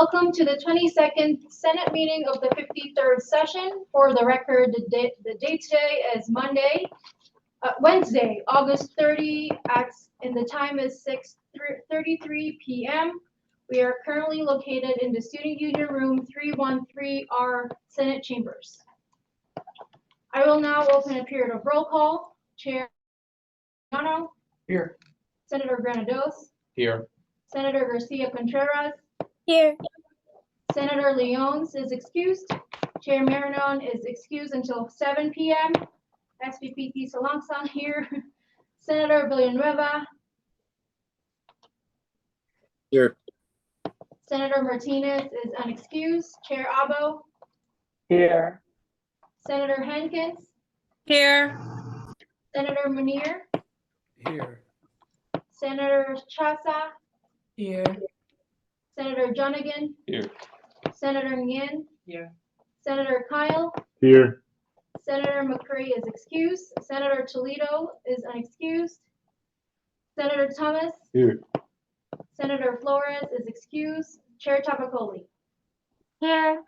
Welcome to the 22nd Senate meeting of the 53rd session. For the record, the date today is Wednesday, August 30, and the time is 6:33 p.m. We are currently located in the Student Union Room 313R Senate Chambers. I will now open a period of roll call. Chair Mariano. Here. Senator Granados. Here. Senator Garcia Contreras. Here. Senator Leones is excused. Chair Marinon is excused until 7 p.m. SVP Salangsan here. Senator Villanueva. Here. Senator Martinez is unexcused. Chair Abo. Here. Senator Hankins. Here. Senator Munir. Here. Senator Chasa. Here. Senator Jonigan. Here. Senator Nguyen. Here. Senator Kyle. Here. Senator McCray is excused. Senator Toledo is unexcused. Senator Thomas. Here. Senator Flores is excused. Chair Tapacoli. Here.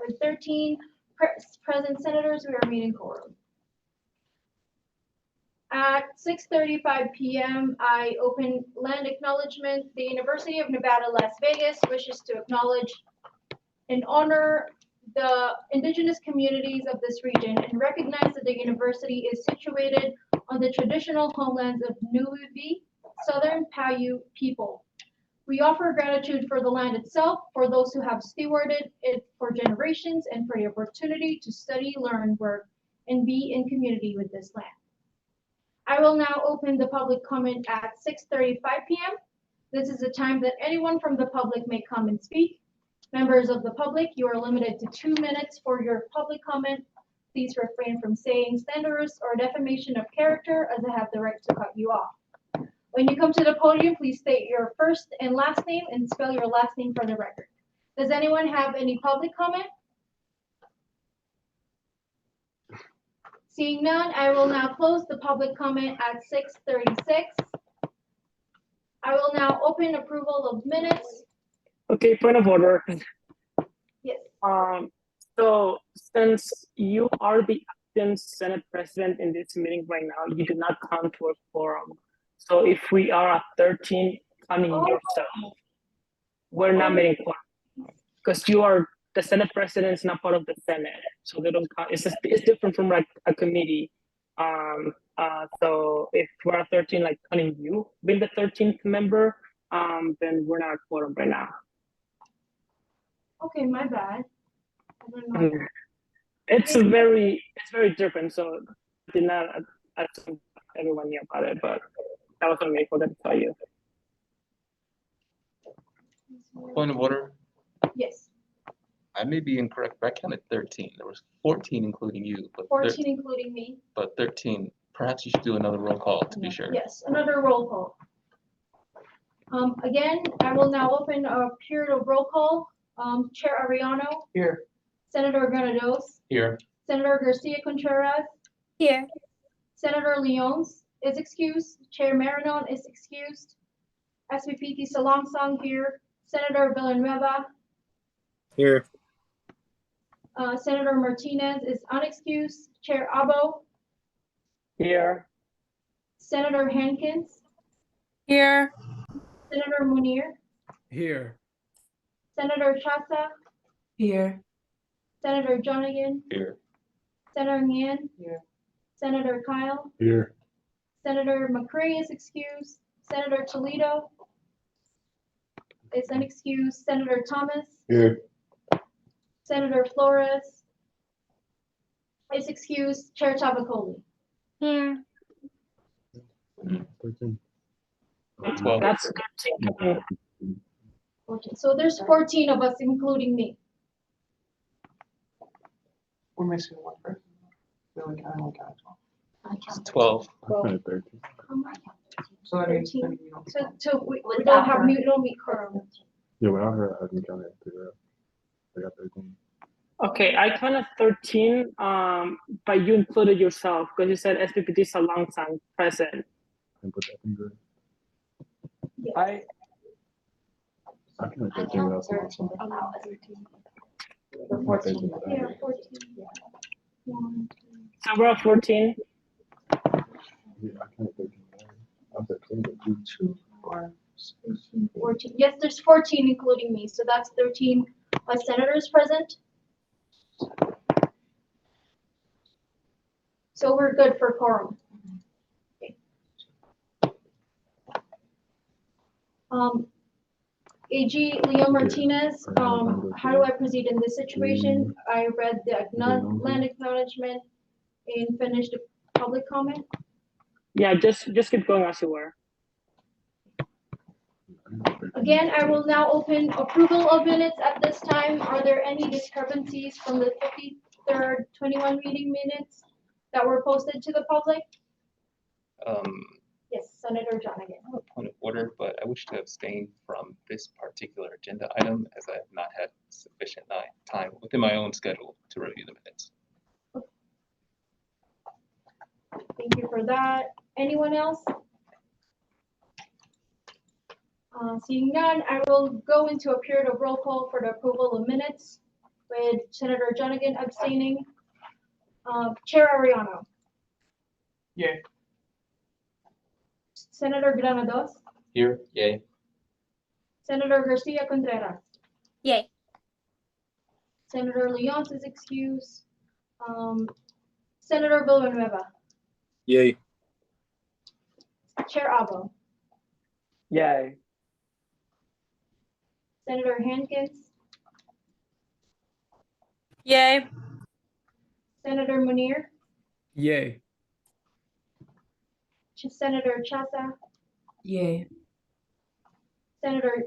With 13 present senators, we are meeting quorum. At 6:35 p.m., I open land acknowledgement. The University of Nevada, Las Vegas wishes to acknowledge and honor the indigenous communities of this region and recognize that the university is situated on the traditional homelands of Nuuvi, Southern Paiute people. We offer gratitude for the land itself, for those who have stewarded it for generations, and for the opportunity to study, learn, work, and be in community with this land. I will now open the public comment at 6:35 p.m. This is the time that anyone from the public may come and speak. Members of the public, you are limited to 2 minutes for your public comment. Please refrain from saying slanderous or defamation of character, as I have the right to cut you off. When you come to the podium, please state your first and last name and spell your last name for the record. Does anyone have any public comment? Seeing none, I will now close the public comment at 6:36. I will now open approval of minutes. Okay, point of order. Yes. So since you are the acting Senate President in this meeting right now, you do not count to a quorum. So if we are at 13, counting yourself, we're not meeting quorum. Because you are, the Senate President is not part of the Senate. So they don't count, it's different from like a committee. So if we're at 13, like counting you being the 13th member, then we're not at quorum right now. Okay, my bad. I don't know. It's very different. So I did not assume everyone knew about it, but that was on me for them to tell you. Point of order. Yes, I may be incorrect, but I counted 13. There was 14 including you, but 14 including me. but 13. Perhaps you should do another roll call to be sure. Yes, another roll call. Again, I will now open a period of roll call. Chair Ariano. Here. Senator Granados. Here. Senator Garcia Contreras. Here. Senator Leones is excused. Chair Marinon is excused. SVP Salangsang here. Senator Villanueva. Here. Senator Martinez is unexcused. Chair Abo. Here. Senator Hankins. Here. Senator Munir. Here. Senator Chasa. Here. Senator Jonigan. Here. Senator Nguyen. Here. Senator Kyle. Here. Senator McCray is excused. Senator Toledo is unexcused. Senator Thomas. Here. Senator Flores is excused. Chair Tabacoli. Here. 12. That's good. Okay, so there's 14 of us, including me. We're missing one person. We only counted one guy. It's 12. So that means 13. we don't So we don't have, we don't meet quorum. Yeah, when I heard I didn't count it, I got 13. Okay, I counted 13, but you included yourself because you said SPPT is a long time present. And put that in good. Yes. I can I count 13 out as a team. The 14. Yeah, 14. One, So we're at 14. Yeah, I can't 13. I said 20, but 2, 4, 13, 14. Yes, there's 14 including me, so that's 13 senators present. So we're good for quorum. Okay. AG Leo Martinez, how do I proceed in this situation? I read the land acknowledgement and finished the public comment. Yeah, just keep going as you were. Again, I will now open approval of minutes at this time. Are there any discrepancies from the 53rd 21 meeting minutes that were posted to the public? Yes, Senator John again. I have a point of order, but I wish to abstain from this particular agenda item as I have not had sufficient time within my own schedule to review the minutes. Thank you for that. Anyone else? Seeing none, I will go into a period of roll call for the approval of minutes with Senator Jonigan abstaining. Chair Ariano. Yay. Senator Granados. Here, yay. Senator Garcia Contreras. Yay. Senator Leon's is excused. Senator Villanueva. Yay. Chair Abo. Yay. Senator Hankins. Yay. Senator Munir. Yay. Senator Chasa. Yay. Senator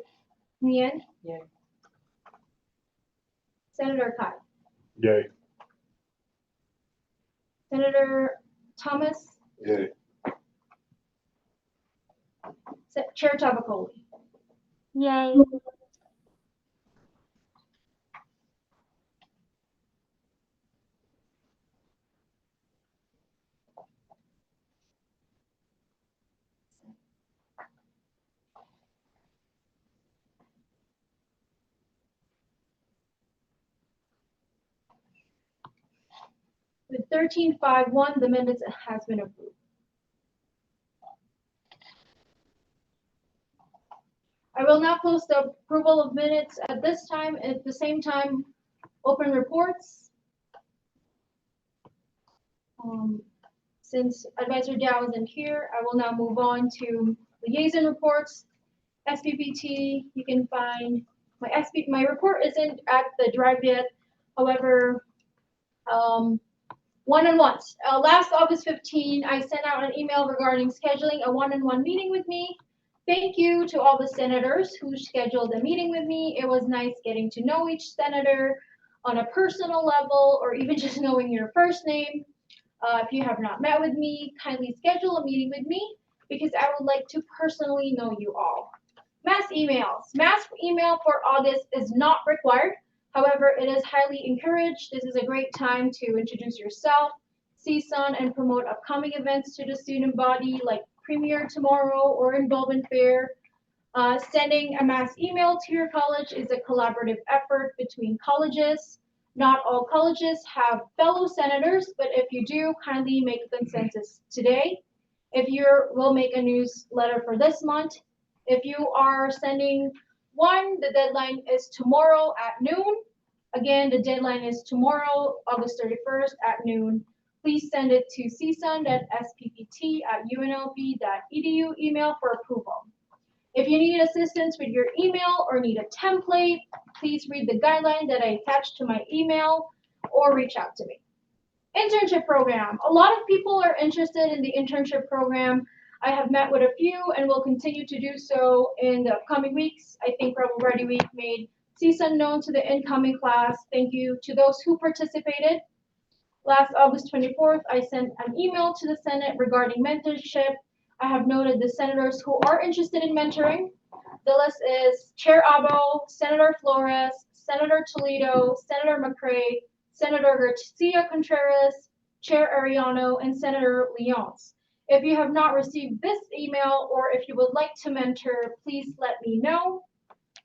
Nguyen. Yay. Senator Kai. Yay. Senator Thomas. Yay. Chair Tabacoli. Yay. With 13-5-1, the minutes has been approved. I will now close the approval of minutes at this time. At the same time, open reports. Since Advisor Dow isn't here, I will now move on to liaison reports. SPPT, you can find my report isn't at the drive yet. However, one-on-ones. Last August 15, I sent out an email regarding scheduling a one-on-one meeting with me. Thank you to all the senators who scheduled a meeting with me. It was nice getting to know each senator on a personal level, or even just knowing your first name. If you have not met with me, kindly schedule a meeting with me because I would like to personally know you all. Mass emails. Mass email for August is not required. However, it is highly encouraged. This is a great time to introduce yourself, CSUN, and promote upcoming events to the student body like Premiere tomorrow or Involvement Fair. Sending a mass email to your college is a collaborative effort between colleges. Not all colleges have fellow senators, but if you do, kindly make a consensus today. If we'll make a newsletter for this month. If you are sending one, the deadline is tomorrow at noon. Again, the deadline is tomorrow, August 31st at noon. Please send it to csun.sppt@unlv.edu email for approval. If you need assistance with your email or need a template, please read the guideline that I attached to my email or reach out to me. Internship program. A lot of people are interested in the internship program. I have met with a few and will continue to do so in the upcoming weeks. I think Rebel Ready Week made CSUN known to the incoming class. Thank you to those who participated. Last August 24th, I sent an email to the Senate regarding mentorship. I have noted the senators who are interested in mentoring. The list is Chair Abo, Senator Flores, Senator Toledo, Senator McCray, Senator Garcia Contreras, Chair Ariano, and Senator Leonce. If you have not received this email or if you would like to mentor, please let me know.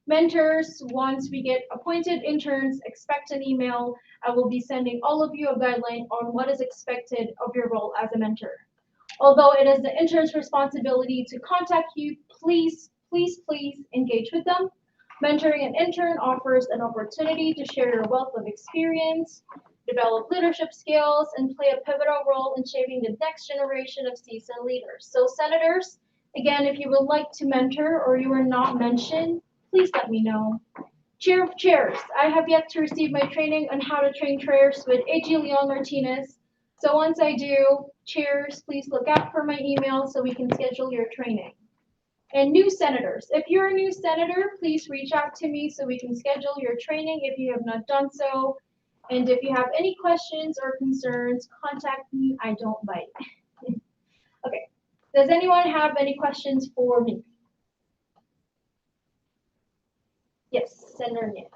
Mentors, once we get appointed interns, expect an email. I will be sending all of you a guideline on what is expected of your role as a mentor. Although it is the intern's responsibility to contact you, please engage with them. Mentoring an intern offers an opportunity to share your wealth of experience, develop leadership skills, and play a pivotal role in shaping the next generation of seasoned leaders. So senators, again, if you would like to mentor or you are not mentioned, please let me know. Chair of Chairs, I have yet to receive my training on how to train chairs with AG Leon Martinez. So once I do, chairs, please look out for my email so we can schedule your training. And new senators, if you're a new senator, please reach out to me so we can schedule your training if you have not done so. And if you have any questions or concerns, contact me. I don't bite. Okay. Does anyone have any questions for me? Yes, Senator Nick.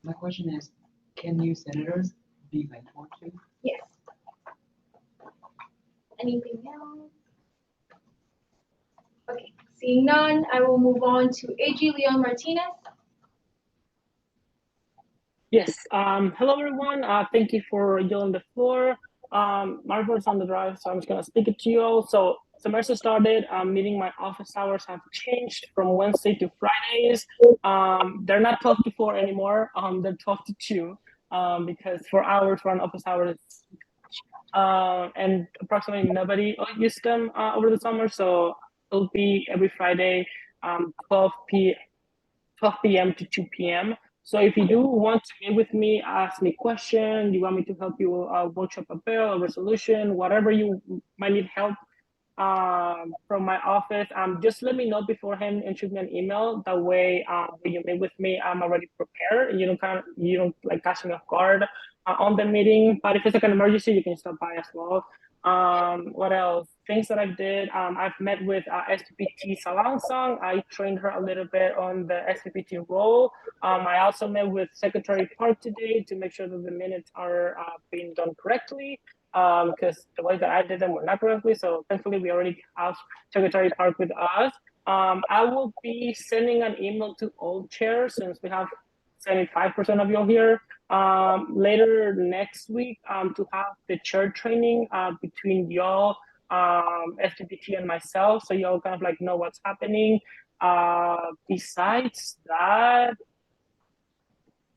My question is, can new senators be mentored too? Yes. Anything else? Okay, seeing none, I will move on to AG Leon Martinez. Yes. Hello, everyone. Thank you for yielding the floor. Margaret's on the drive, so I'm just going to speak it to you all. So semester started, meeting my office hours have changed from Wednesday to Fridays. They're not 12 to 4 anymore. They're 12 to 2 because 4 hours for an office hour is and approximately nobody used them over the summer. So it'll be every Friday, 12 p.m. to 2 p.m. So if you do want to meet with me, ask me questions, you want me to help you workshop a bill, a resolution, whatever you might need help from my office, just let me know beforehand and shoot me an email. That way, when you meet with me, I'm already prepared. And you don't like catch me off guard on the meeting. But if it's like an emergency, you can stop by as well. What else? Things that I did. I've met with SPPT Salangsang. I trained her a little bit on the SPPT role. I also met with Secretary Park today to make sure that the minutes are being done correctly. Because the way that I did them were not correctly. So thankfully, we already have Secretary Park with us. I will be sending an email to all chairs since we have 75% of you here later next week to have the chair training between y'all, SPPT and myself. So y'all kind of like know what's happening. Besides that,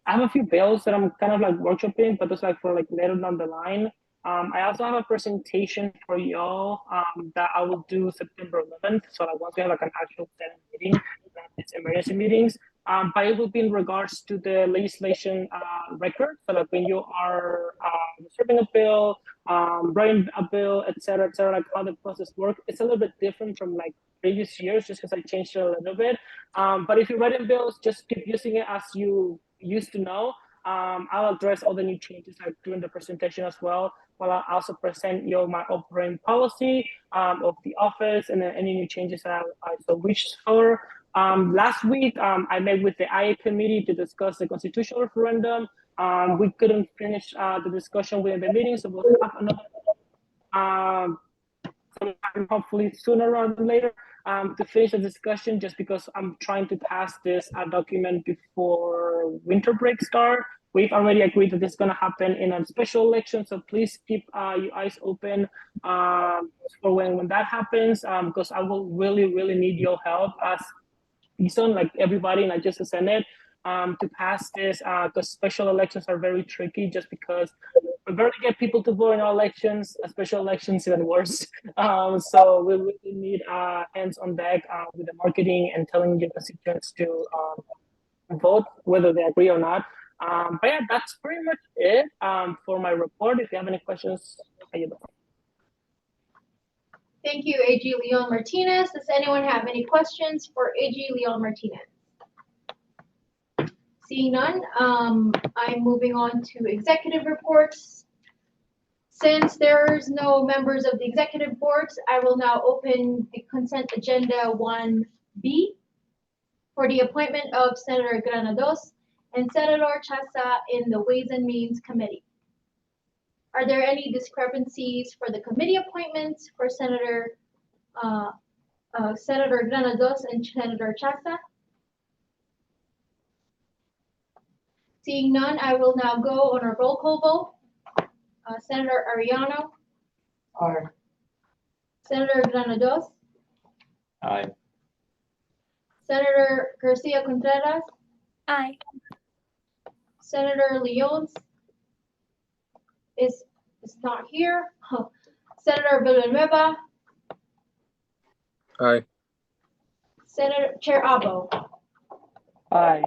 I have a few bills that I'm kind of like workshopping, but it's like for like later down the line. I also have a presentation for y'all that I will do September 11th. So like once we have like an actual Senate meeting, it's emergency meetings. But it will be in regards to the legislation record. So like when you are reserving a bill, writing a bill, et cetera, like how the process works. It's a little bit different from like previous years just because I changed it a little bit. But if you're writing bills, just keep using it as you used to know. I'll address all the new changes like during the presentation as well. While I also present you my operating policy of the office and then any new changes that I so wish for. Last week, I met with the IA committee to discuss the constitutional referendum. We couldn't finish the discussion within the meeting, so we'll have another hopefully sooner rather than later to finish the discussion, just because I'm trying to pass this document before winter break start. We've already agreed that this is going to happen in a special election, so please keep your eyes open for when that happens, because I will really need your help as CSUN, like everybody, not just the Senate, to pass this, because special elections are very tricky just because we barely get people to vote in our elections, special elections even worse. So we really need hands on deck with the marketing and telling your constituents to vote, whether they agree or not. But yeah, that's pretty much it for my report. If you have any questions, I yield the floor. Thank you, AG Leon Martinez. Does anyone have any questions for AG Leon Martinez? Seeing none, I'm moving on to executive reports. Since there's no members of the executive boards, I will now open the consent agenda 1B for the appointment of Senator Granados and Senator Chasa in the Ways and Means Committee. Are there any discrepancies for the committee appointments for Senator Granados and Senator Chasa? Seeing none, I will now go on a roll call vote. Senator Ariano, Aye. Senator Granados, Aye. Senator Garcia Contreras, Aye. Senator Leons is not here. Senator Villanueva, Aye. Senator Chair Abo, Aye.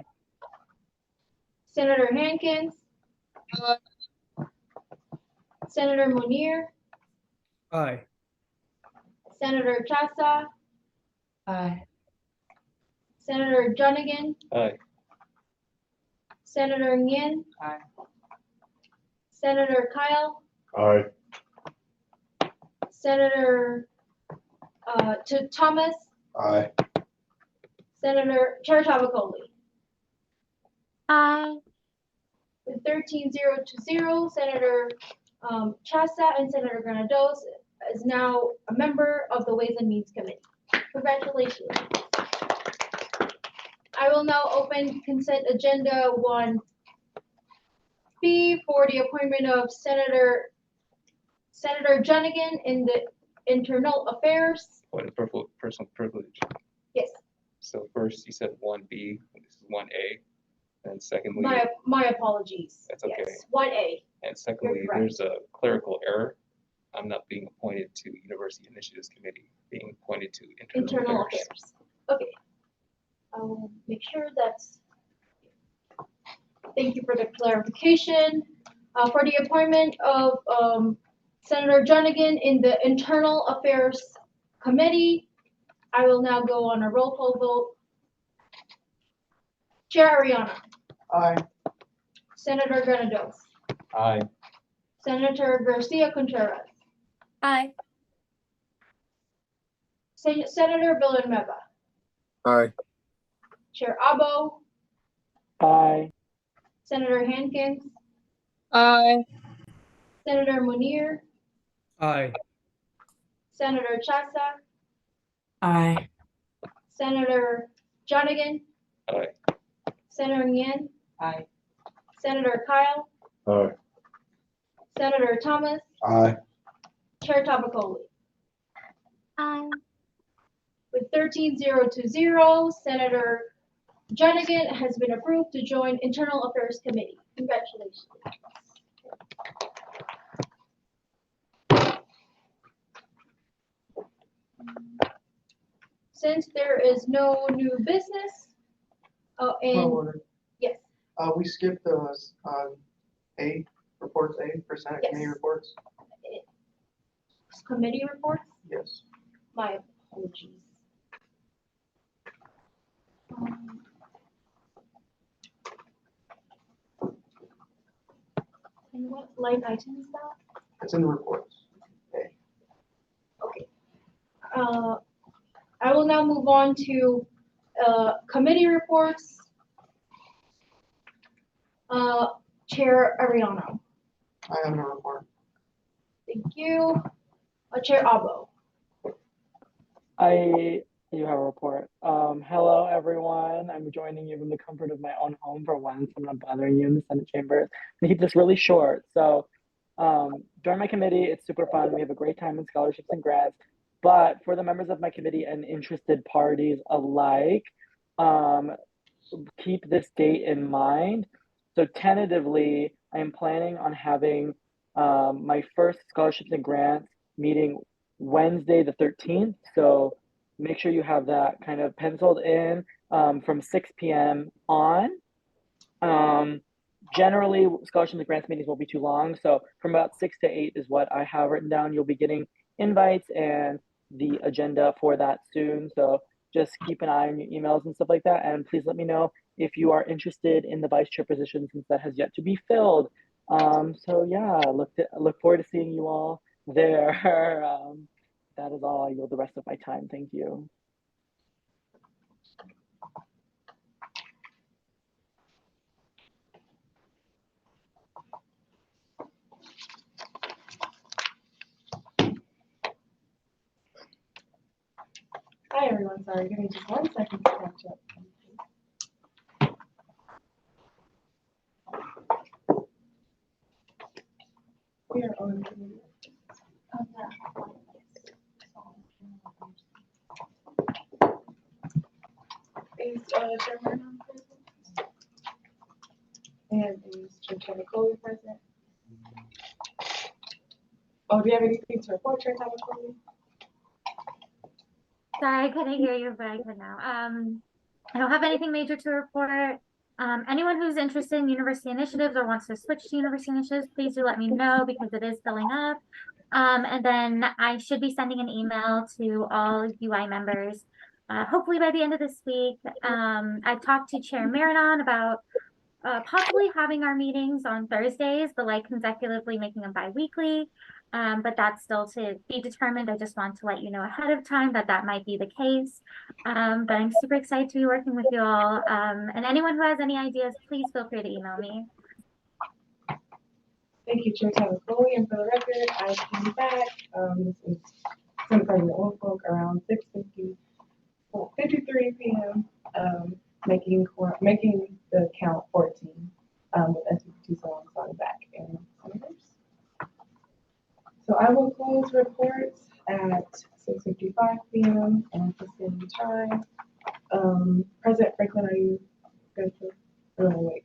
Senator Hankins, Senator Munir, Aye. Senator Chasa, Aye. Senator Junigan, Aye. Senator Nguyen, Aye. Senator Kyle, Aye. Senator Thomas, Aye. Senator Chair Tabacoli. Aye. With 13-0 Senator Chasa and Senator Granados is now a member of the Ways and Means Committee. Congratulations. I will now open consent agenda 1B for the appointment of Senator Junigan in the Internal Affairs. Point of personal privilege. Yes, So first, you said 1B, this is 1A. And secondly, my apologies. That's okay. Yes, 1A. and secondly, You're correct. there's a clerical error. I'm not being appointed to University Initiatives Committee, being appointed to Internal Affairs. Affairs. Okay. I will make sure that's. Thank you for the clarification. For the appointment of Senator Junigan in the Internal Affairs Committee, I will now go on a roll call vote. Chair Ariana, Aye. Senator Granados, Aye. Senator Garcia Contreras, Aye. Senator Villanueva, Aye. Chair Abo, Aye. Senator Hankins, Aye. Senator Munir, Aye. Senator Chasa, Aye. Senator Junigan, Aye. Senator Nguyen, Aye. Senator Kyle, Aye. Senator Thomas, Aye. Chair Tabacoli. Aye. With 13-0 Senator Junigan has been approved to join Internal Affairs Committee. Congratulations. Since there is no new business, Point of and order. yes, We skipped the, A, reports A, for Senate committee Yes. reports. committee reports, Yes. my apologies. Um, And what line item is that? It's in the reports. Okay. I will now move on to committee reports. Chair Ariano, I have no report. thank you. Chair Abo, I do have a report. Hello, everyone. I'm joining you from the comfort of my own home for once. I'm not bothering you in the Senate chambers. I'm gonna keep this really short. So, join my committee. It's super fun. We have a great time in scholarships and grants. But for the members of my committee and interested parties alike, keep this date in mind. So tentatively, I am planning on having my first scholarships and grants meeting Wednesday the 13th. So make sure you have that kind of penciled in from 6 p.m. on. Generally, scholarships and grants meetings won't be too long. So from about 6 to 8 is what I have written down. You'll be getting invites and the agenda for that soon. So just keep an eye on your emails and stuff like that. And please let me know if you are interested in the vice chair position since that has yet to be filled. So yeah, look forward to seeing you all there. That is all. I yield the rest of my time. Thank you. I'm sorry, give me just 1 second to catch up. We are on. Is Chairman on present? And is Chair Nicole present? Oh, do you have anything to report, Chair Nicole? Sorry, I couldn't hear you, but I could now. I don't have anything major to report. Anyone who's interested in university initiatives or wants to switch to university initiatives, please do let me know because it is filling up. And then I should be sending an email to all UI members, hopefully by the end of this week. I've talked to Chair Marinon about possibly having our meetings on Thursdays, but like consecutively making them bi-weekly. But that's still to be determined. I just want to let you know ahead of time that that might be the case. But I'm super excited to be working with you all. And anyone who has any ideas, please feel free to email me. Thank you, Chair Nicole. And for the record, I came back. This is Senate President Woolfolk around 53 p.m. Making the count 14 with SB2 songs on the back and senators. So I will close reports at 6:55 p.m. and the same time. President Franklin, are you good to? Oh, wait.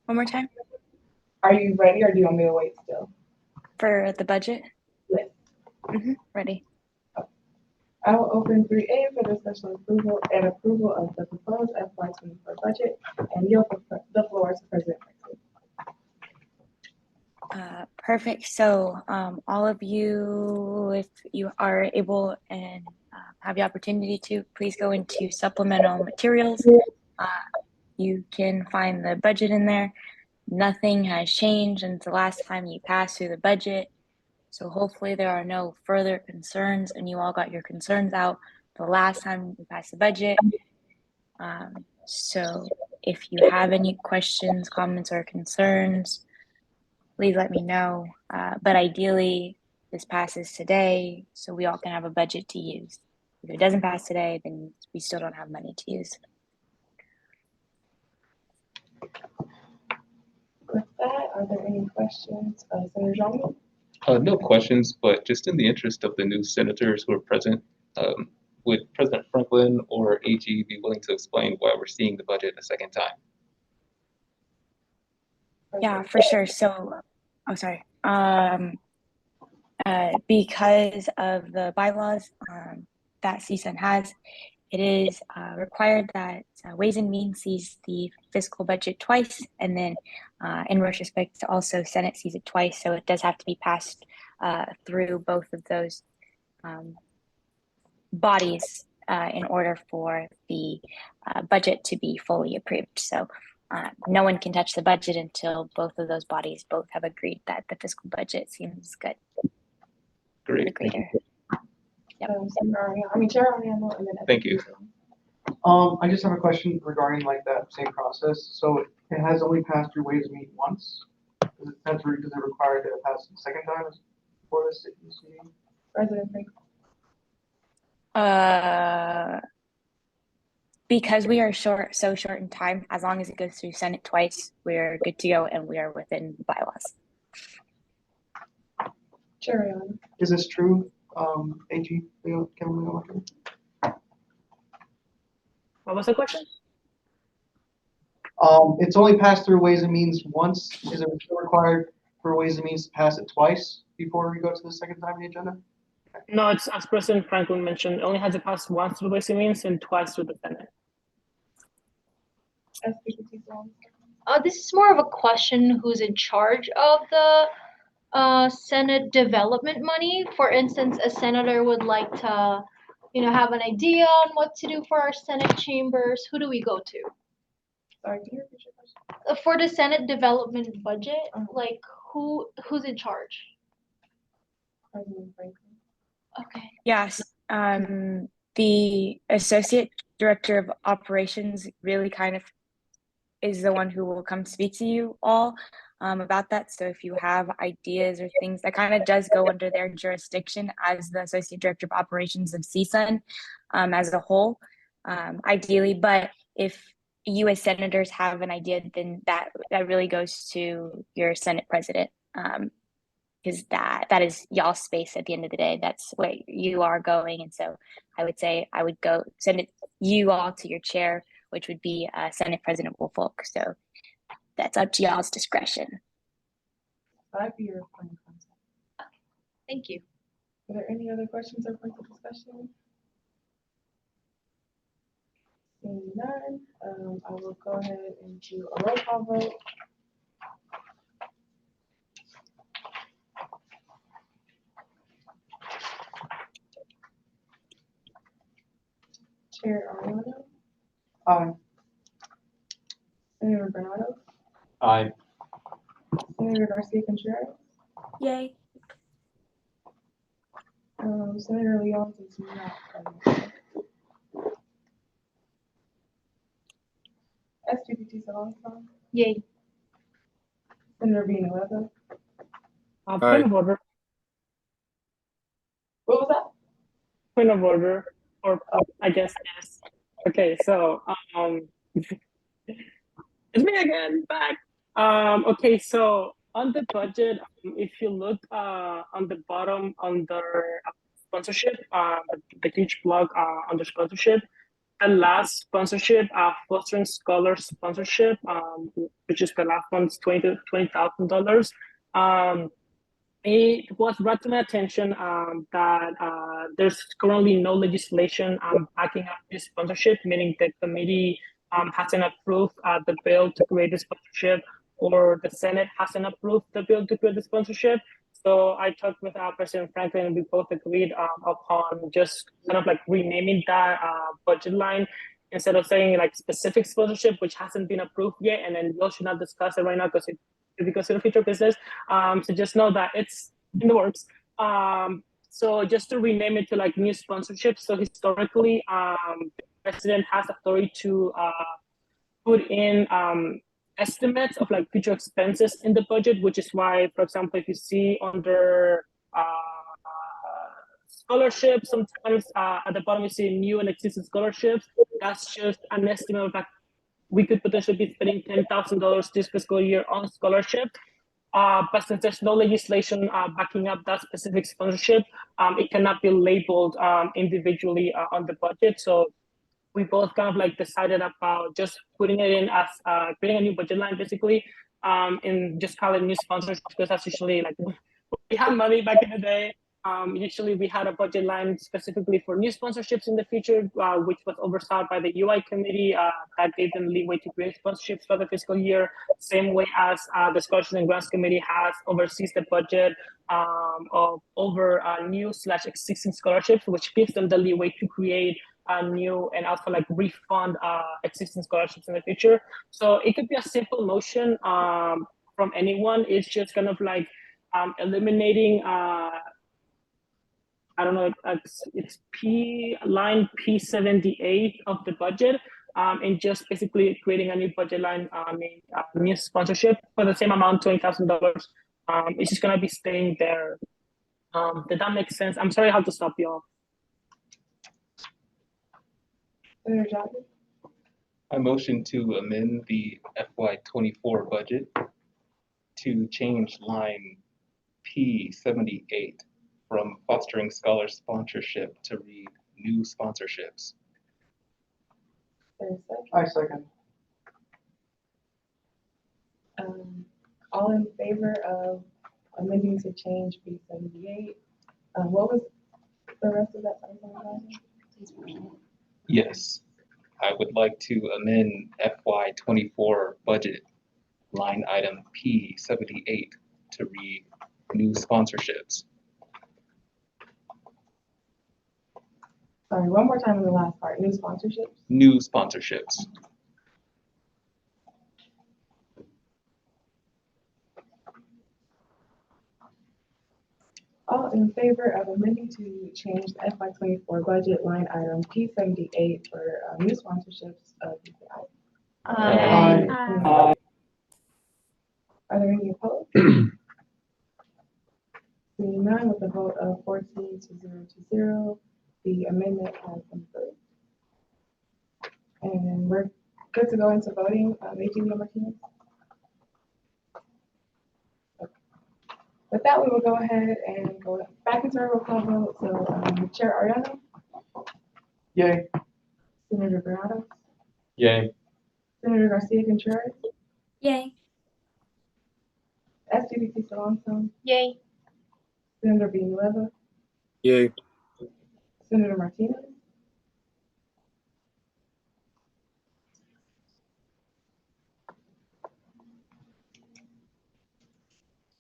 One more time Are you ready, or do you want me to wait still? for the budget? Yes. Ready. I will open 3A for discussion approval of the proposed FY24 budget and yield the floor to President Franklin. Perfect. So all of you, if you are able and have the opportunity to, please go into supplemental materials. You can find the budget in there. Nothing has changed since the last time you passed through the budget. So hopefully there are no further concerns and you all got your concerns out the last time we passed the budget. So if you have any questions, comments, or concerns, please let me know. But ideally, this passes today so we all can have a budget to use. If it doesn't pass today, then we still don't have money to use. With that, are there any questions? Senator Jean? No questions, but just in the interest of the new senators who are present, would President Franklin or AG be willing to explain why we're seeing the budget a second time? Yeah, for sure. So, oh, sorry. Because of the bylaws that CSUN has, it is required that Ways and Means sees the fiscal budget twice, and then in retrospect, also Senate sees it twice. So it does have to be passed through both of those bodies in order for the budget to be fully approved. So no one can touch the budget until both of those bodies both have agreed that the fiscal budget seems good. Great. Yep. Chair Ariano, and then Thank you. I just have a question regarding like that same process. So it has only passed through Ways and Means once. Does it require that it pass the second time for this meeting? President Franklin. Because we are so short in time, as long as it goes through Senate twice, we're good to go and we are within bylaws. Chair Ariano. Is this true, AG? What was the question? It's only passed through Ways and Means once. Is it required for Ways and Means to pass it twice before we go to the second time on the agenda? No, it's as President Franklin mentioned, it only has to pass once through the Ways and Means and twice through the Senate. This is more of a question who's in charge of the Senate development money. For instance, a senator would like to, have an idea on what to do for our Senate chambers. Who do we go to? Sorry, can you repeat your question? For the Senate development budget, like who's in charge? President Franklin. Okay. Yes, the Associate Director of Operations really kind of is the one who will come speak to you all. about that. So if you have ideas or things that kind of does go under their jurisdiction as the Associate Director of Operations of CSUN as a whole, ideally. But if you as senators have an idea, then that really goes to your Senate president, because that is y'all's space at the end of the day. That's where you are going. And so I would say I would go send it you all to your chair, which would be Senate President Woolfolk. So that's up to y'all's discretion. I'd be your point of contact. Thank you. Are there any other questions or points of discussion? Seeing none, I will go ahead and do a roll call vote. Chair Ariano, Aye. Senator Bernardo, Aye. Senator Garcia Contreras, Yay. Senator Leon is not present. SGPT Salonson, Yay. Senator Villanueva, Point of order. what was that? Point of order, or I guess yes. Okay, so it's me again, back. Okay, so on the budget, if you look on the bottom under sponsorship, the huge block under sponsorship, the last sponsorship, fostering scholar sponsorship, which is the last one's $20,000. It was brought to my attention that there's currently no legislation backing up this sponsorship, meaning the committee hasn't approved the bill to create the sponsorship, or the Senate hasn't approved the bill to create the sponsorship. So I talked with President Franklin, and we both agreed upon just kind of like renaming that budget line instead of saying like specific sponsorship, which hasn't been approved yet, and then we should not discuss it right now because it could be considered future business. So just know that it's in the works. So just to rename it to like new sponsorships. So historically, the president has authority to put in estimates of like future expenses in the budget, which is why, for example, if you see under scholarships, sometimes at the bottom you see new and existing scholarships. That's just an estimate of like we could potentially be spending $10,000 this fiscal year on scholarship. But since there's no legislation backing up that specific sponsorship, it cannot be labeled individually on the budget. So we both kind of like decided about just putting it in as creating a new budget line basically, and just call it new sponsorship, because that's usually like we had money back in the day. Initially, we had a budget line specifically for new sponsorships in the future, which was oversaw by the UI committee that gave them leeway to create sponsorships for the fiscal year. Same way as the Scholarships and Grants Committee has oversees the budget of over new/existing scholarships, which gives them the leeway to create new and also like refund existing scholarships in the future. So it could be a simple motion from anyone. It's just kind of like eliminating I don't know, it's line P78 of the budget, and just basically creating a new budget line, new sponsorship for the same amount, $20,000. It's just gonna be staying there. Did that make sense? I'm sorry I have to stop y'all. Senator Johnson, I motion to amend the FY24 budget to change line P78 from fostering scholar sponsorship to read new sponsorships. there's a second. I second. All in favor of amending to change P78? What was the rest of that? Yes, I would like to amend FY24 budget line item P78 to read new sponsorships. Sorry, one more time in the last part, new sponsorships? New sponsorships. All in favor of amending to change the FY24 budget line item P78 for new sponsorships? Aye. Aye. Are there any opposed? Seeing none, with a vote of 14 to 0, the amendment has been approved. And we're good to go into voting. AG Martinez? Okay. With that, we will go ahead and go back into our roll call vote. So, Chair Ariano, Yay. Senator Granados, Yay. Senator Garcia Contreras, Yay. SGBT Salonson, Yay. Senator Villanueva, Yay. Senator Martinez,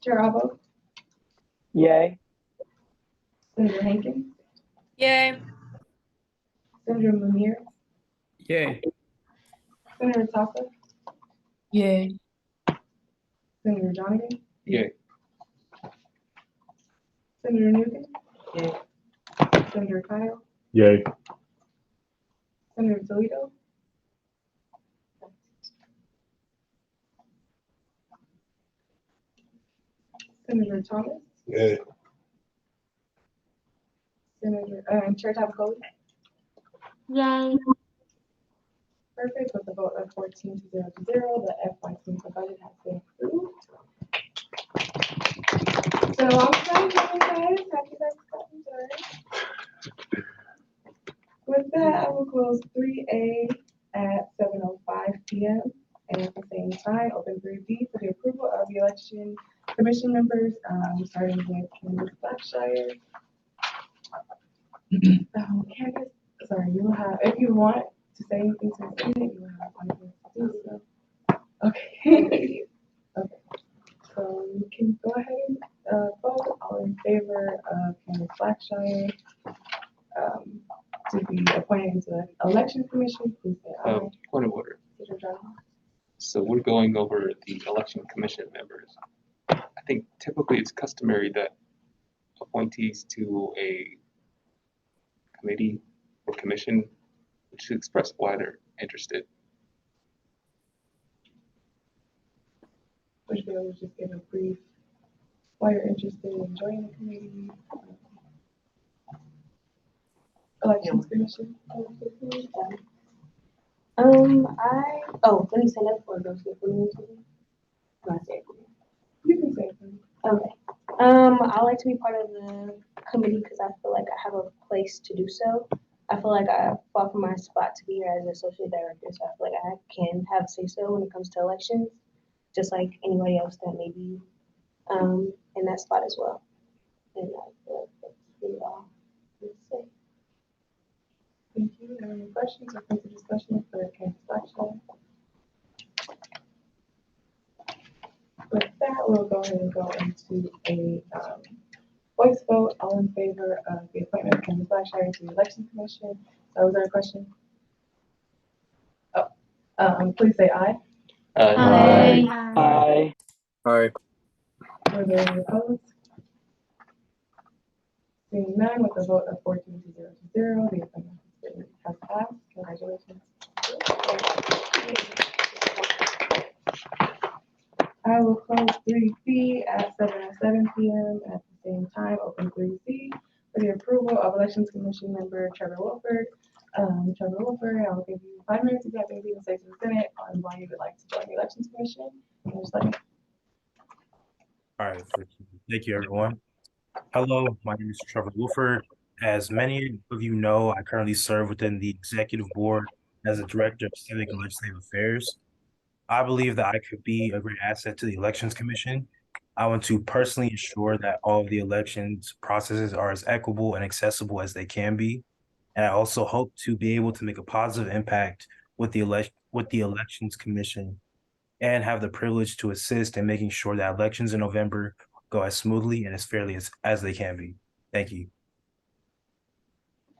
Chair Albo, Yay. Senator Hankins, Yay. Senator Munir, Yay. Senator Tasa, Yay. Senator Donegan, Yay. Senator Newton, Yay. Senator Kyle, Yay. Senator Toledo, Senator Thomas, Yay. Senator, Chair Tabacoli. Yay. Perfect, with a vote of 14 to 0, the FY24 budget has been approved. It's been a long time coming, guys. Happy you guys gotten done. With that, I will close 3A at 7:05 PM. And at the same time, open 3B for the approval of the election commission members, starting with Candace Blackshire. Candace, sorry, you will have, if you want to say anything to the Senate, you will have 5 minutes to do so. Okay. Okay. So you can go ahead and vote. All in favor of Candace Blackshire to be appointed into the election commission, please say aye. Point of order. Senator Johnson? So we're going over the election commission members. I think typically it's customary that appointees to a committee or commission should express why they're interested. Would you be able to just give a brief why you're interested in joining the committee? Elections commission? Let me say that before I go to the meeting. Can I say it? You can say it. Okay. I like to be part of the committee because I feel like I have a place to do so. I feel like I fought for my spot to be here as associate director, so I feel like I can have a say so when it comes to elections, just like anybody else that may be in that spot as well. And I feel like that's really all I need to say. Thank you. Any questions or further discussion for Candace Blackshire? With that, we'll go ahead and go into a voice vote. All in favor of the appointment of Candace Blackshire to the election commission. So was there a question? Oh, please say aye. Aye. Aye. Aye. Were there any opposed? Seeing none, with a vote of 14 to 0, the appointment has passed. Congratulations. I will close 3B at 7:07 PM. At the same time, open 3C for the approval of elections commission member Trevor Wolford. Trevor Wolford, I will give you 5 minutes if you have anything to say to the Senate on why you would like to join the elections commission. And just let me. All right, thank you, everyone. Hello, my name is Trevor Wolford. As many of you know, I currently serve within the executive board as a director of civic and legislative affairs. I believe that I could be a great asset to the Elections Commission. I want to personally ensure that all of the elections processes are as equitable and accessible as they can be. And I also hope to be able to make a positive impact with the Elections Commission and have the privilege to assist in making sure that elections in November go as smoothly and as fairly as they can be. Thank you.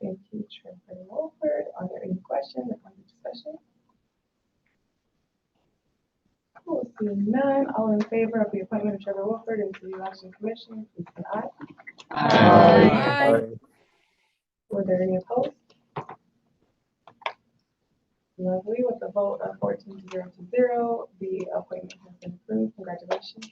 Thank you, Trevor Wolford. Are there any questions or further discussion? Cool, seeing none, all in favor of the appointment of Trevor Wolford into the election commission, please say aye. Aye. Were there any opposed? Lovely, with a vote of 14 to 0, the appointment has been approved. Congratulations.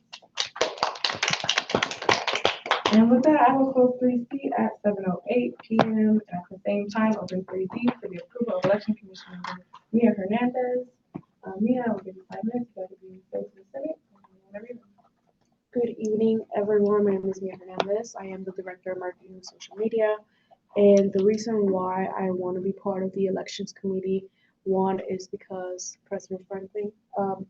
And with that, I will close 3C at 7:08 p.m. At the same time, open 3D for the approval of election commission member Mia Hernandez. Mia, I will give you 5 minutes to be to the Senate. Whenever you're ready. Good evening, everyone. My name is Mia Hernandez. I am the Director of Marketing and Social Media. And the reason why I want to be part of the Elections Committee, one is because President Franklin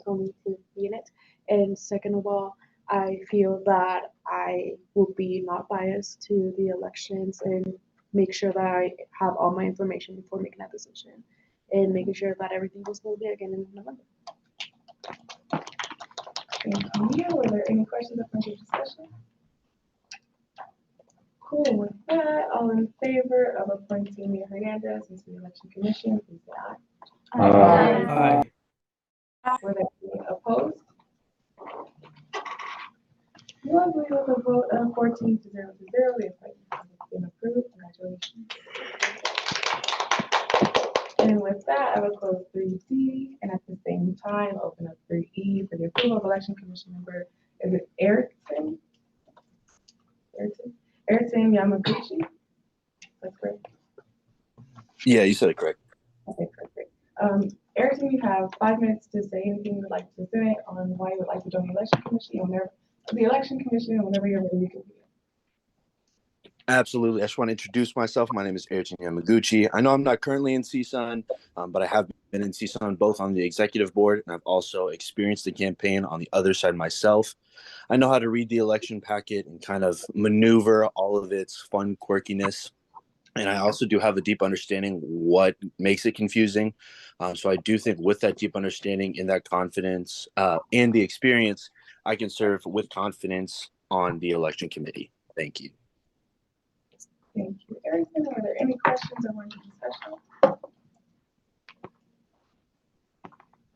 told me to be in it. And second of all, I feel that I will be not biased to the elections and make sure that I have all my information before making that decision and making sure that everything goes smoothly again in November. Thank you, Mia. Were there any questions or points of discussion? Cool. With that, all in favor of appointing Mia Hernandez into the election commission, please say aye. Aye. Were there any opposed? Lovely, with a vote of 14 to 0 to 0, the appointment has been approved. Congratulations. And with that, I will close 3D and at the same time, open up 3E for the approval of election commission member, is it Ayrton? Ayrton Yamaguchi? That's correct. Yeah, you said it correct. Okay, perfect. Ayrton, you have 5 minutes to say anything you would like to say on why you would like to join the election commission. Whenever you're ready, you can begin. Absolutely. I just want to introduce myself. My name is Erichin Yamaguchi. I know I'm not currently in CSUN, but I have been in CSUN both on the executive board, and I've also experienced the campaign on the other side myself. I know how to read the election packet and kind of maneuver all of its fun quirkiness. And I also do have a deep understanding what makes it confusing. So I do think with that deep understanding and that confidence and the experience, I can serve with confidence on the election committee. Thank you. Thank you, Ayrton. Are there any questions or points of discussion?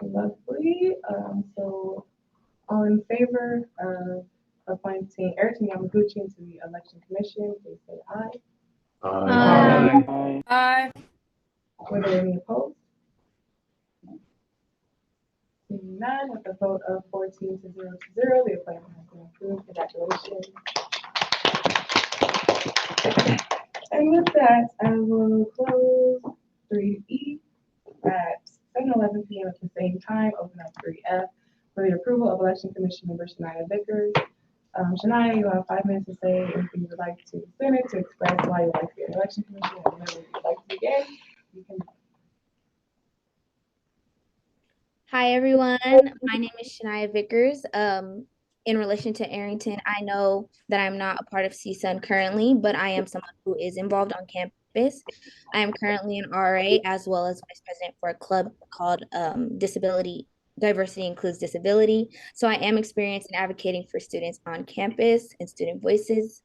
Lovely. So all in favor of appointing Ayrton Yamaguchi into the election commission, please say aye. Aye. Were there any opposed? Seeing none, with a vote of 14 to 0 to 0, the appointment has been approved. Congratulations. And with that, I will close 3E at 7:11 p.m. at the same time, open up 3F for the approval of election commission member Shania Vickers. Shania, you have 5 minutes to say anything you would like to the Senate to express why you would like to be an election commission, and whenever you would like to begin, you can. Hi, everyone. My name is Shania Vickers. In relation to Arrington, I know that I'm not a part of CSUN currently, but I am someone who is involved on campus. I am currently an RA as well as vice president for a club called Diversity Includes Disability. So I am experienced in advocating for students on campus and student voices.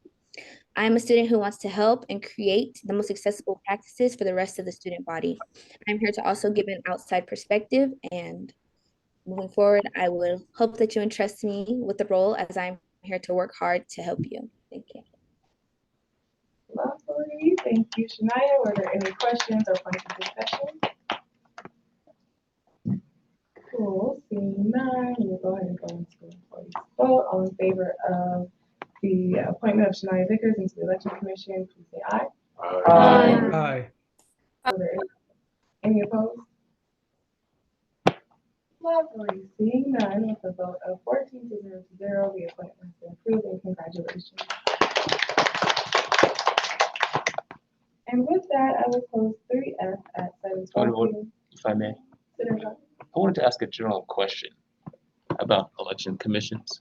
I'm a student who wants to help and create the most accessible practices for the rest of the student body. I'm here to also give an outside perspective, and moving forward, I would hope that you entrust me with the role as I'm here to work hard to help you. Thank you. Lovely. Thank you, Shania. Were there any questions or points of discussion? Cool. Seeing none, we'll go ahead and go into the vote. All in favor of the appointment of Shania Vickers into the election commission, please say aye. Aye. Were there any opposed? Lovely. Seeing none, with a vote of 14 to 0 to 0, the appointment has been approved, and congratulations. And with that, I will close 3F at 7:12 p.m. If I may, I wanted to ask a general question about election commissions.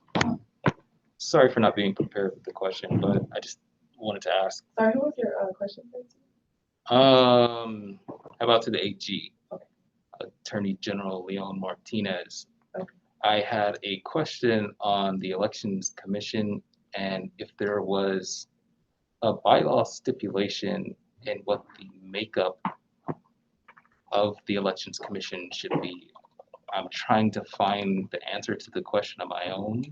Sorry for not being prepared with the question, but I just wanted to ask. Sorry, who was your question? How about to the AG? Okay. Attorney General Leon Martinez. Okay. I had a question on the Elections Commission and if there was a bylaw stipulation in what the makeup of the Elections Commission should be. I'm trying to find the answer to the question on my own.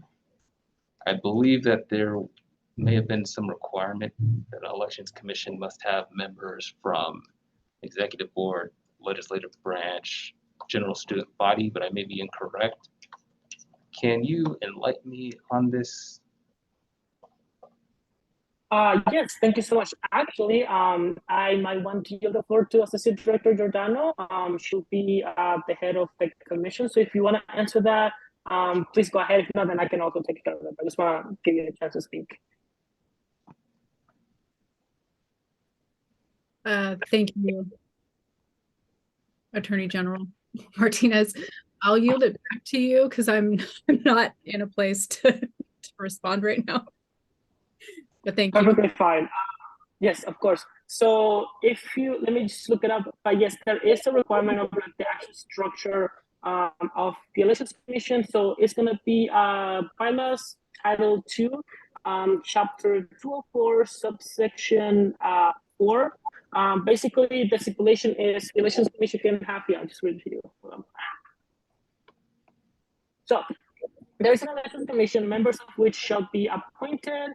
I believe that there may have been some requirement that an Elections Commission must have members from executive board, legislative branch, general student body, but I may be incorrect. Can you enlighten me on this? Yes, thank you so much. Actually, I might want to yield the floor to Associate Director Giordano. She'll be the head of the commission. So if you want to answer that, please go ahead. If not, then I can also take care of it. I just want to give you a chance to speak. Thank you, Attorney General Martinez. I'll yield it back to you because I'm not in a place to respond right now. But thank you. Perfectly fine. Yes, of course. So if you, let me just look it up. But yes, there is a requirement of like, the actual structure of the Elections Commission. So it's going to be bylaws Title 2, Chapter 204, subsection 4. Basically, the stipulation is the Elections Commission can have, I'll just read it to you. So there is an Elections Commission, members of which shall be appointed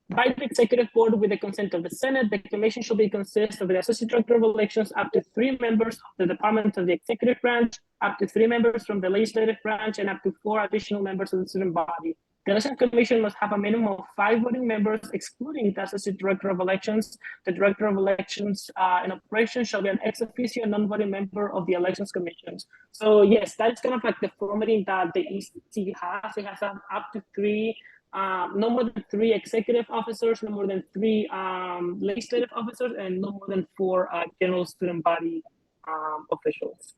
by the Executive Board with the consent of the Senate. The Commission shall be consist of the Associate Director of Elections, up to 3 members of the Department of the Executive Branch, up to 3 members from the Legislative Branch, and up to 4 additional members of the student body. The Election Commission must have a minimum of 5 voting members, excluding the Associate Director of Elections. The Director of Elections in operation shall be an ex officio non-voting member of the Elections Commission. So yes, that's kind of like the formatting that the EC has. It has up to 3 no more than 3 executive officers, no more than 3 legislative officers, and no more than 4 general student body officials.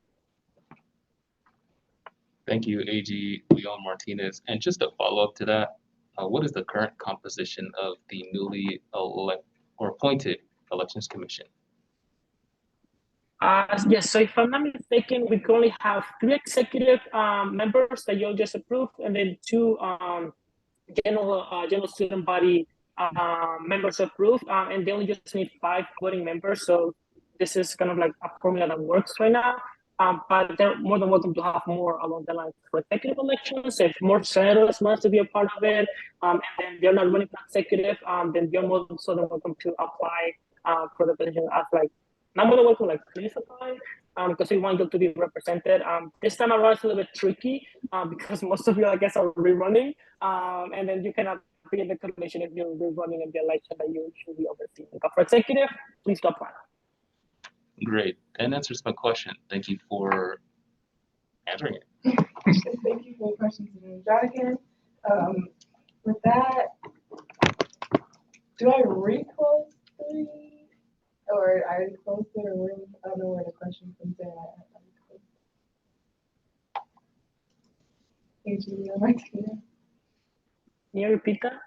Thank you, AG Leon Martinez. And just a follow-up to that, what is the current composition of the newly appointed Elections Commission? Yes, so if I'm not mistaken, we currently have 3 executive members that you'll just approve, and then 2 general student body members approved, and they only just need 5 voting members. So this is kind of like a formula that works right now. But they're more than welcome to have more along the lines for executive elections. If more senators want to be a part of it, and then they're not running for executive, then you're more than welcome to apply for the position as like, not more than welcome, like please apply, because we want you to be represented. This time around it's a little bit tricky because most of you, I guess, are rerunning, and then you cannot be in the commission if you're rerunning in the election that you should be overseeing. But for executive, please apply. Great, that answers my question. Thank you for answering it. Thank you for the questions, Jonathan. With that, do I reclose 3? Or I already closed it, or where, I don't know where the question comes in. Can you repeat that?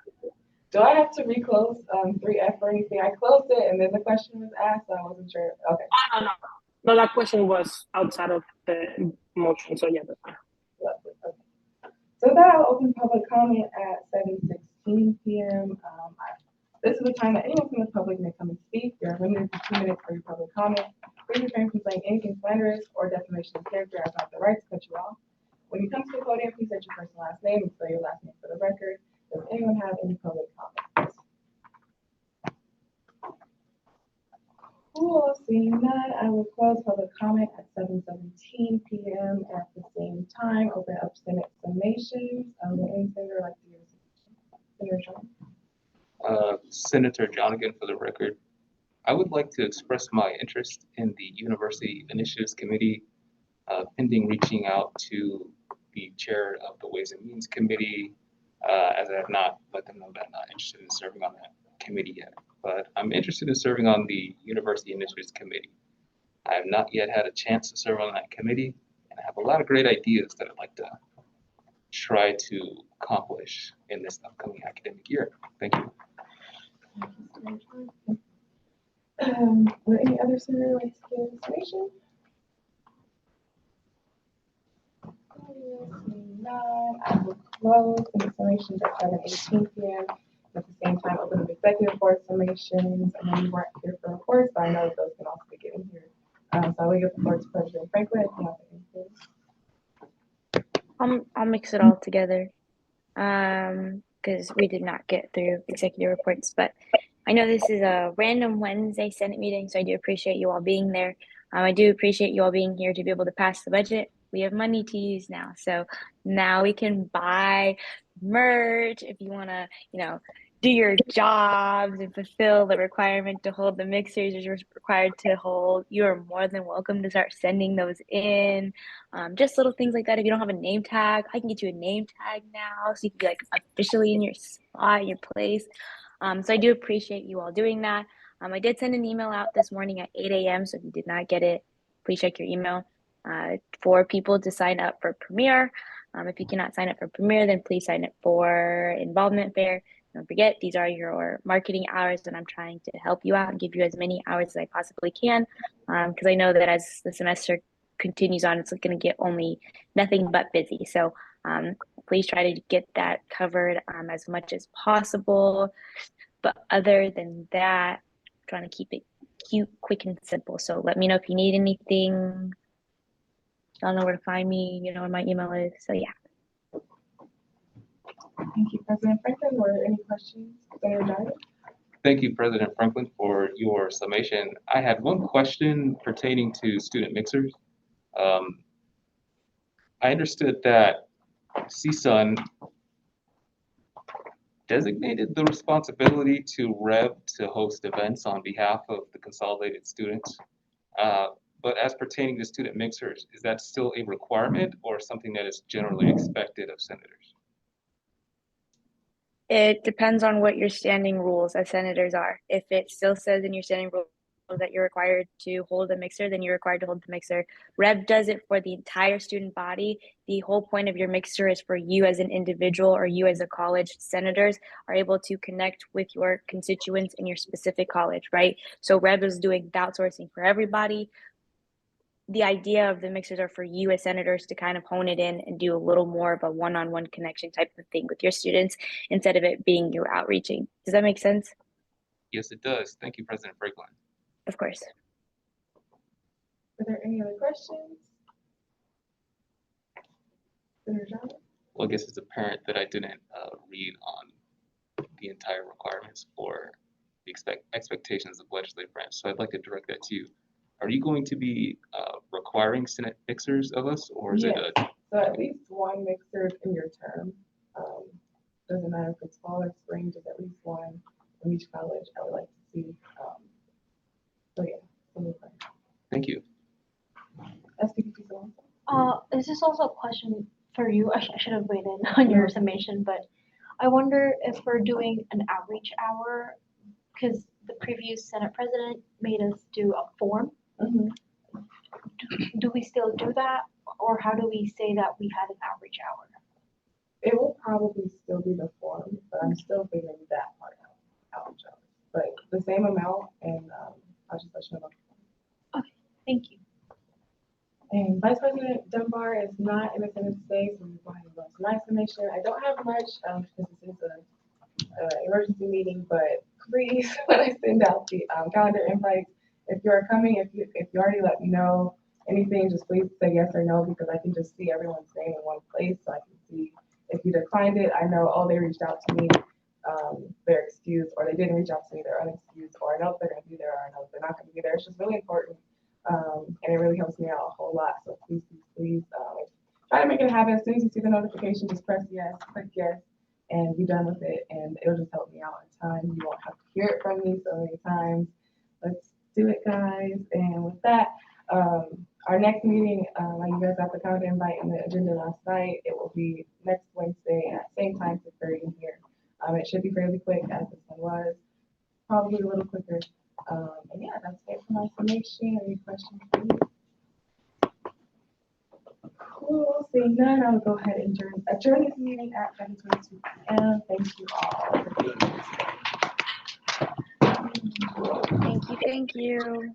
Do I have to reclose 3F or anything? I closed it and then the question was asked, so I wasn't sure. Okay. No, that question was outside of the motion, so yeah, that's fine. Lovely. Okay. So that I'll open public comment at 7:16 p.m. This is the time that anyone from the public may come and speak. You're limited to 2 minutes for your public comment. Please refrain from saying anything slanderous or defamation of character. I have the right to cut you off. When you come to the podium, please state your first and last name and spell your last name for the record. Does anyone have any public comments? Cool, seeing none, I will close public comment at 7:17 p.m. At the same time, open up Senate summations. Would any senator like to use Senator John? Senator Jonigan, for the record, I would like to express my interest in the University Initiatives Committee, pending reaching out to the chair of the Ways and Means Committee, as I have not let them know that I'm not interested in serving on that committee yet. But I'm interested in serving on the University Initiatives Committee. I have not yet had a chance to serve on that committee, and I have a lot of great ideas that I'd like to try to accomplish in this upcoming academic year. Thank you. Would any other senator like to give information? I will close the summations at 7:18 p.m. At the same time, open up executive board summations. I know you weren't here for reports, but I know that those can also be given here. So I will give the floor to President Franklin. If you have anything. I'll mix it all together because we did not get through executive reports, but I know this is a random Wednesday Senate meeting, so I do appreciate you all being there. I do appreciate you all being here to be able to pass the budget. We have money to use now, so now we can buy merch if you want to, do your jobs and fulfill the requirement to hold the mixers you're required to hold, you are more than welcome to start sending those in. Just little things like that. If you don't have a name tag, I can get you a name tag now so you can be like officially in your spot, your place. So I do appreciate you all doing that. I did send an email out this morning at 8 a.m. So if you did not get it, please check your email for people to sign up for Premier. If you cannot sign up for Premier, then please sign up for Involvement Fair. Don't forget, these are your marketing hours, and I'm trying to help you out and give you as many hours as I possibly can, because I know that as the semester continues on, it's going to get only nothing but busy. So please try to get that covered as much as possible. But other than that, I'm trying to keep it cute, quick, and simple. So let me know if you need anything. Y'all know where to find me. You know where my email is. So yeah. Thank you, President Franklin. Were there any questions? Senator Jarvis? Thank you, President Franklin, for your summation. I had one question pertaining to student mixers. I understood that CSUN designated the responsibility to REV to host events on behalf of the consolidated students. But as pertaining to student mixers, is that still a requirement or something that is generally expected of senators? It depends on what your standing rules as senators are. If it still says in your standing rules that you're required to hold a mixer, then you're required to hold the mixer. REV does it for the entire student body. The whole point of your mixer is for you as an individual or you as a college. Senators are able to connect with your constituents in your specific college, right? So REV is doing the outsourcing for everybody. The idea of the mixers are for you as senators to kind of hone it in and do a little more of a one-on-one connection type of thing with your students instead of it being you outreaching. Does that make sense? Yes, it does. Thank you, President Franklin. Of course. Are there any other questions? Senator Jarvis? Well, I guess it's apparent that I didn't read on the entire requirements for the expectations of legislative branch. So I'd like to direct that to you. Are you going to be requiring Senate mixers of us, or is Yes. it a? So at least one mixer in your term. Doesn't matter if it's fall or spring, just at least one from each college. I would like to see. So yeah. Thank you. Is this also a question for you? I should have waited on your summation, but I wonder if we're doing an outreach hour, because the previous Senate president made us do a form. Mm-hmm. Do we still do that, or how do we say that we had an outreach hour? It will probably still be the form, but I'm still figuring that part out. But the same amount, and I'll just let you know about the form. Okay, thank you. And Vice President Dunbar is not in attendance today, so we're going to go to my summation. I don't have much because this is an emergency meeting, but please, when I send out the calendar invites, if you're coming, if you already let me know anything, just please say yes or no, because I can just see everyone's name in one place, so I can see if you declined it. I know, oh, they reached out to me, they're excused, or they didn't reach out to me, they're unexcused, or I know if they're going to be there, or I know if they're not going to be there. It's just really important. And it really helps me out a whole lot. So please, try to make it a habit. As soon as you see the notification, just press yes, click yes, and be done with it. And it'll just help me out in time. You won't have to hear it from me so many times. Let's do it, guys. And with that, our next meeting, you guys got the calendar invite and the agenda last night. It will be next Wednesday at same time, 6:30 in here. It should be fairly quick, as this one was. Probably a little quicker. And yeah, that's it for my summation. Any questions, please? Cool. Seeing none, I will go ahead and adjourn this meeting at 7:22 p.m. Thank you all for being here today. Thank you.